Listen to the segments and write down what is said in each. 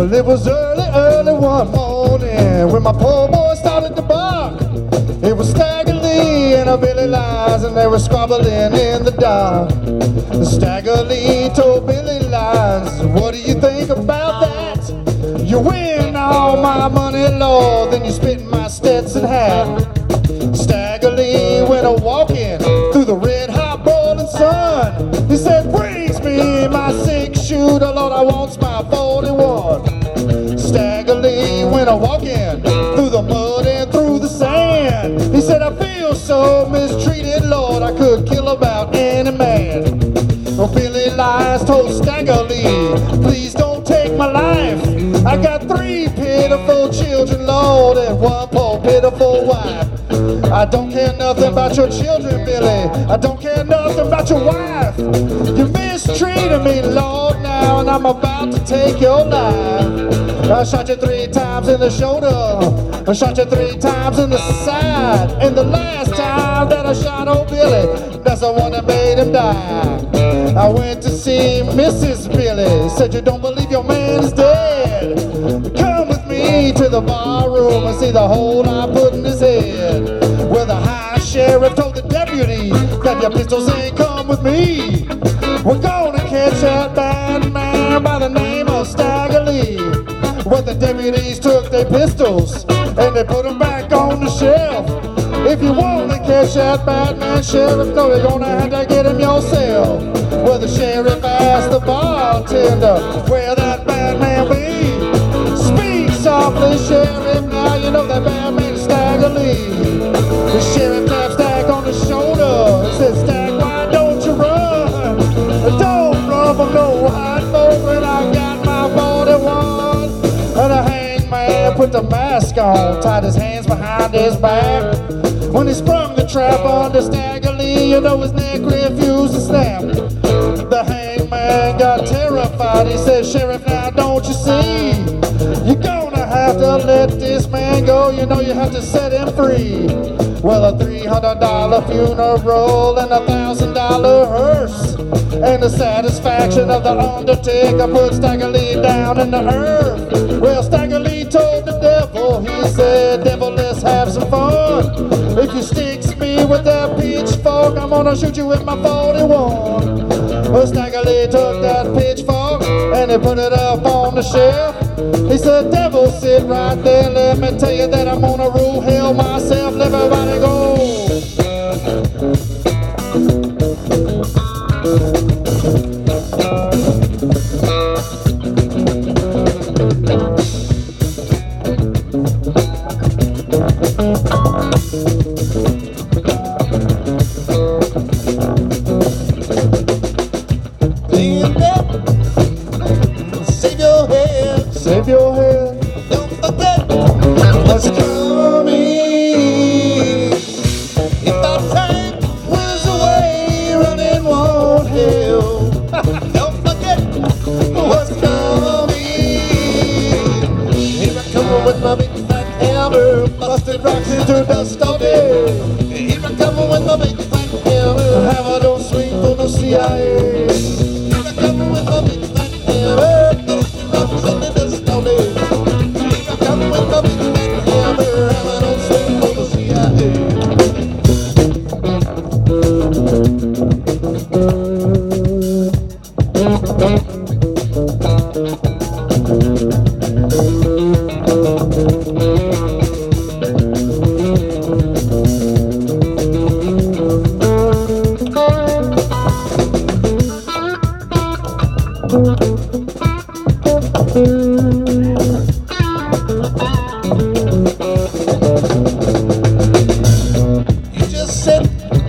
Well, it was early, early one morning when my poor boy started to bark. It was Stagger and Billy Lies, and they were squabbling in the dark. Stagger told Billy Lies, what do you think about that? You win all my money, Lord, then you spit in my Stetson hat. Stagger went a-walking through the red hot went a walking through the mud and through the sand. He said, I feel so mistreated, Lord, I could kill about any man. Well, Billy Lies told Stagger, please don't take my life. I got 3 pitiful children, Lord, and 1 poor pitiful wife. I don't care nothing about your children, Billy. I don't care nothing about your wife. You mistreated me, Lord, now, and I'm about to take your life. I shot you 3 times in the shoulder. I shot you 3 times in the side. And the last time that I shot old Billy, that's the one that made him die. I went to see Mrs. Billy. Said, you don't believe your man is dead? Come with me to the bar room and see the hole I put in his head. Well, the high sheriff told the deputy, grab your pistols and come with me. We're gonna catch that bad man by the name of Stagger. Well, the deputies took their pistols and they put them back on the shelf. If you want to catch that bad man, sheriff, no, you're gonna have to get him yourself. Well, the sheriff asked the bartender where that bad man be. Speak softly, sheriff, now you know that bad man is Stagger Lee. The sheriff tapped Stag on the shoulder and said, Stag, why don't you run? Don't run from no white folk when I got my 41. And the hangman put the mask on, tied his hands behind his back. When he sprung the trap on the Stagger Lee, you know his neck refused to snap. The hangman got terrified. He said, Sheriff, now don't you see? You're gonna have to let this man go. You know you have to set him free. Well, a $300 funeral and a $1,000 hearse, and the satisfaction of the undertaker put Stagger Lee down in the earth. Well, Stagger Lee told the devil, he said, devil, let's have some fun. If you sticks me with that pitchfork, I'm gonna shoot you with my 41. Well, Stagger Lee took that pitchfork and he put it up on the shelf. He said, devil, sit right there, let me tell you that I'm gonna rule hell myself. Let everybody go. Save your head. Don't forget what's coming. If our time was away, running won't help. Don't forget what's coming. Here I come with my big fat hammer, busting rocks into dust all day. Here I come with my big fat hammer, hammer don't swing for no CIA. Here I come with my big fat hammer, busting rocks into dust all day. Here I come with my big fat hammer, hammer don't swing for the CIA.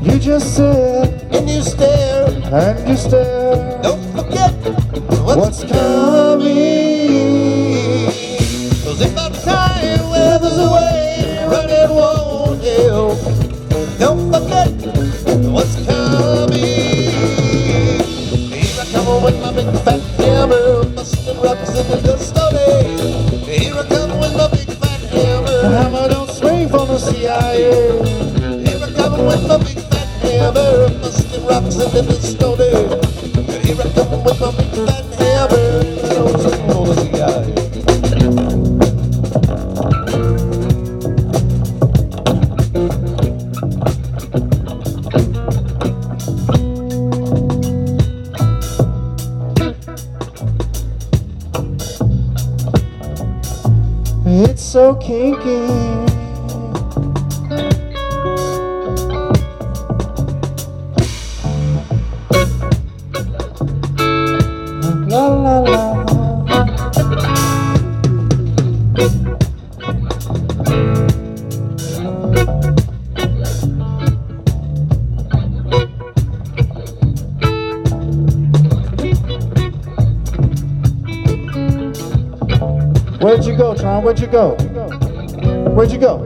You just sit and you stare and you stare. Don't forget what's coming. 'Cause if our time weathers away, running won't help. Don't forget what's coming. Here I come with my big fat hammer, busting rocks in the dust all day. Here I come with my big fat hammer, the hammer don't swing from the CIA. Here I come with my big fat hammer, busting rocks in the dust all day. Here I come with my big fat hammer, I don't swing from the CIA. It's so kinky. La la la. Where'd you go, Tron? Where'd you go? Where'd you go?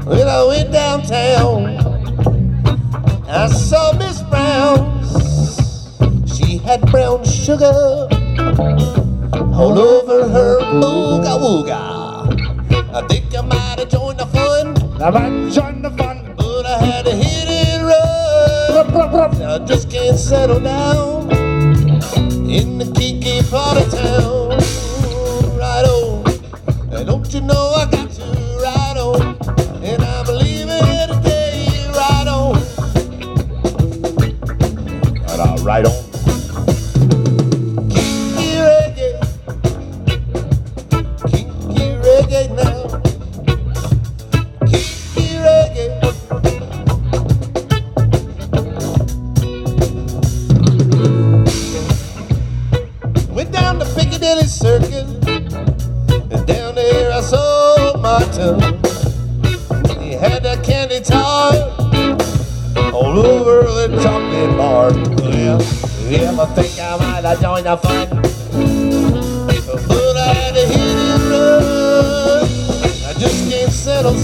When I went downtown, I saw Miss Brown. She had brown sugar all over her booga wooga. I think I might have joined the fun. I might join the fun, but I had to hit and run. I just can't settle down in the kinky part of town. Right on, and don't you know I got to ride on, and I'm leaving today. Right on, and I'll ride on. Kinky reggae, kinky reggae now. Kinky reggae. Went down to Piccadilly Circus, and down there I saw Martin. He had a candy tart all over the chocolate bar. Yeah, I think I might have joined the fun, but I had to hit and run. I just can't settle